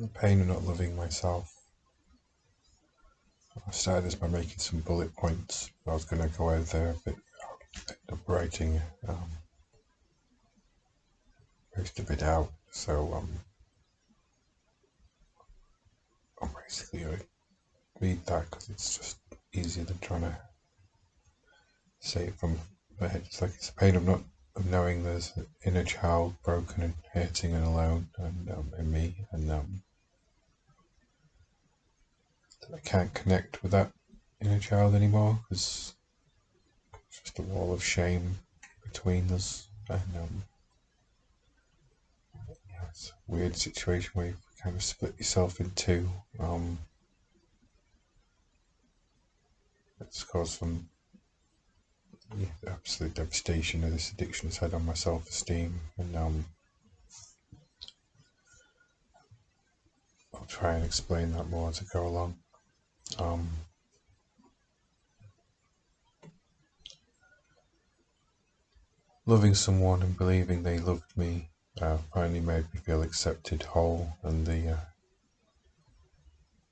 The pain of not loving myself. I started this by making some bullet points. I was going to go over there a bit, end up writing most of it out. So I'll basically read that because it's just easier than trying to say it from my head. It's like it's the pain of knowing there's an inner child broken and hurting and alone, and in me, and that I can't connect with that inner child anymore because it's just a wall of shame between us, and it's a weird situation where you kind of split yourself in two. It's caused some absolute devastation that this addiction has had on my self-esteem, and I'll try and explain that more as I go along. Loving someone and believing they loved me finally made me feel accepted, whole, and the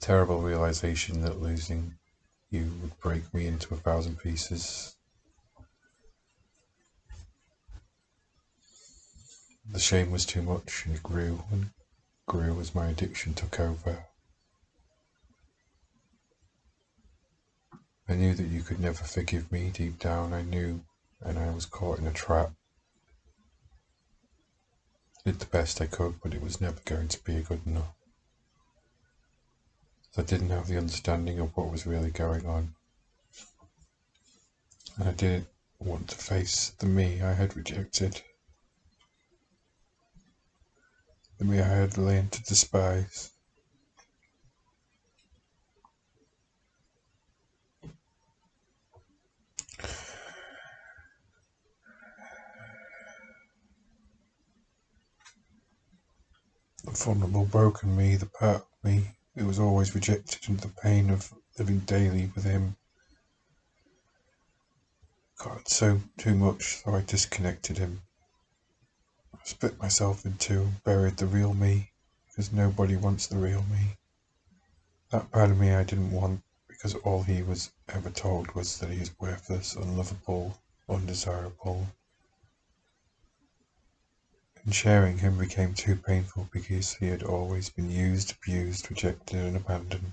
terrible realization that losing you would break me into 1,000 pieces. The shame was too much, and it grew and grew as my addiction took over. I knew that you could never forgive me. Deep down I knew, and I was caught in a trap. I did the best I could, but it was never going to be good enough. I didn't have the understanding of what was really going on, and I didn't want to face the me I had rejected, the me I had learned to despise. The vulnerable, broken me, the part of me who was always rejected, and the pain of living daily with him got too much, so I disconnected him. I split myself in two and buried the real me, because nobody wants the real me. That part of me I didn't want, because all he was ever told was that he is worthless, unlovable, undesirable. And sharing him became too painful because he had always been used, abused, rejected, and abandoned.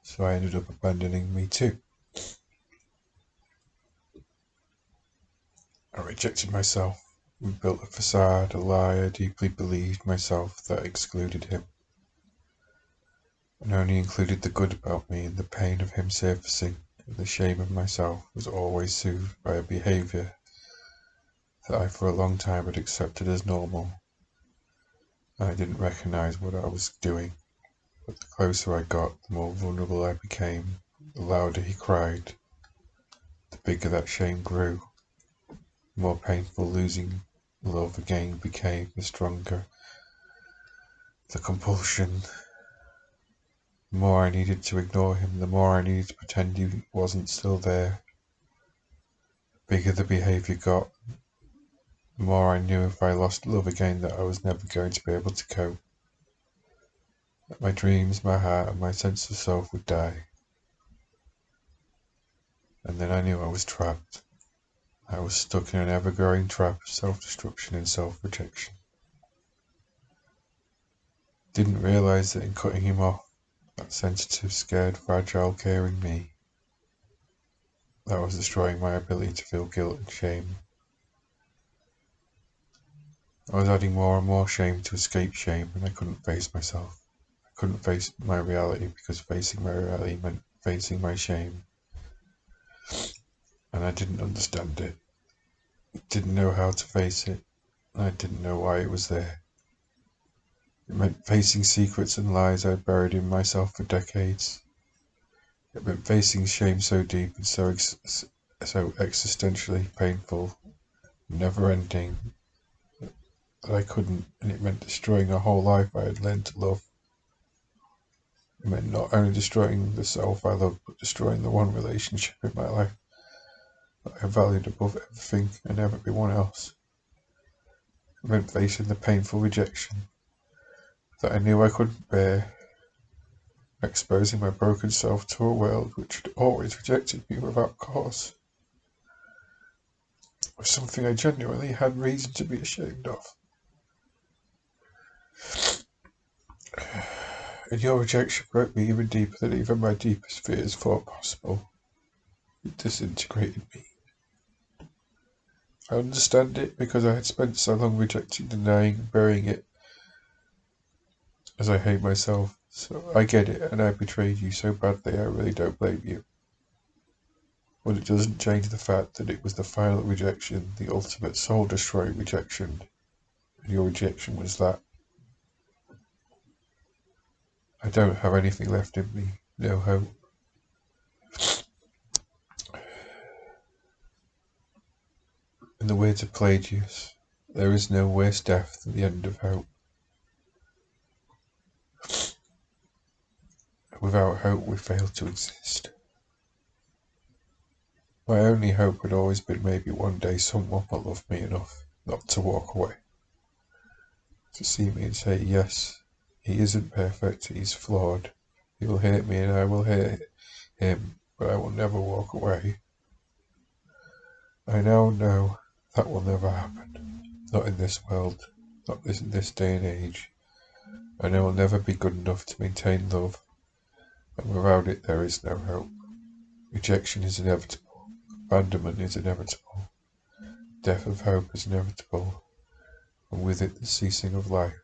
So I ended up abandoning me too. I rejected myself and built a facade, a lie I deeply believed myself that excluded him, and only included the good about me, and the pain of him surfacing, and the shame of myself was always soothed by a behaviour that I for a long time had accepted as normal. I didn't recognise what I was doing, but the closer I got, the more vulnerable I became, the louder he cried, the bigger that shame grew. The more painful losing love again became, the stronger the compulsion. The more I needed to ignore him, the more I needed to pretend he wasn't still there. The bigger the behaviour got, the more I knew if I lost love again that I was never going to be able to cope. That my dreams, my heart, and my sense of self would die. And then I knew I was trapped. I was stuck in an ever-growing trap of self-destruction and self-rejection. Didn't realise that in cutting him off, that sensitive, scared, fragile, caring me, that was destroying my ability to feel guilt and shame. I was adding more and more shame to escape shame, and I couldn't face myself. I couldn't face my reality because facing my reality meant facing my shame. And I didn't understand it. Didn't know how to face it. I didn't know why it was there. It meant facing secrets and lies I'd buried in myself for decades. It meant facing shame so deep and so existentially painful, never-ending, that I couldn't, and it meant destroying a whole life I had learned to love. It meant not only destroying the self I loved, but destroying the one relationship in my life that I valued above everything and everyone else. It meant facing the painful rejection that I knew I couldn't bear, exposing my broken self to a world which had always rejected me without cause, was something I genuinely had reason to be ashamed of. And your rejection broke me even deeper than even my deepest fears thought possible. It disintegrated me. I understand it because I had spent so long rejecting, denying, burying it, as I hate myself. So I get it, and I betrayed you so badly I really don't blame you. But it doesn't change the fact that it was the final rejection, the ultimate soul-destroying rejection, and your rejection was that. I don't have anything left in me, no hope. In the words of Pelagius, there is no worse death than the end of hope. Without hope we fail to exist. My only hope had always been maybe one day someone will love me enough not to walk away. To see me and say, yes, he isn't perfect, he's flawed. He will hurt me and I will hurt him, but I will never walk away. I now know that will never happen. Not in this world, not in this day and age. And I will never be good enough to maintain love, and without it there is no hope. Rejection is inevitable. Abandonment is inevitable. Death of hope is inevitable, and with it the ceasing of life.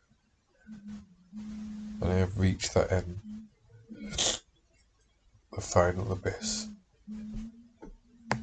And I have reached that end, the final abyss.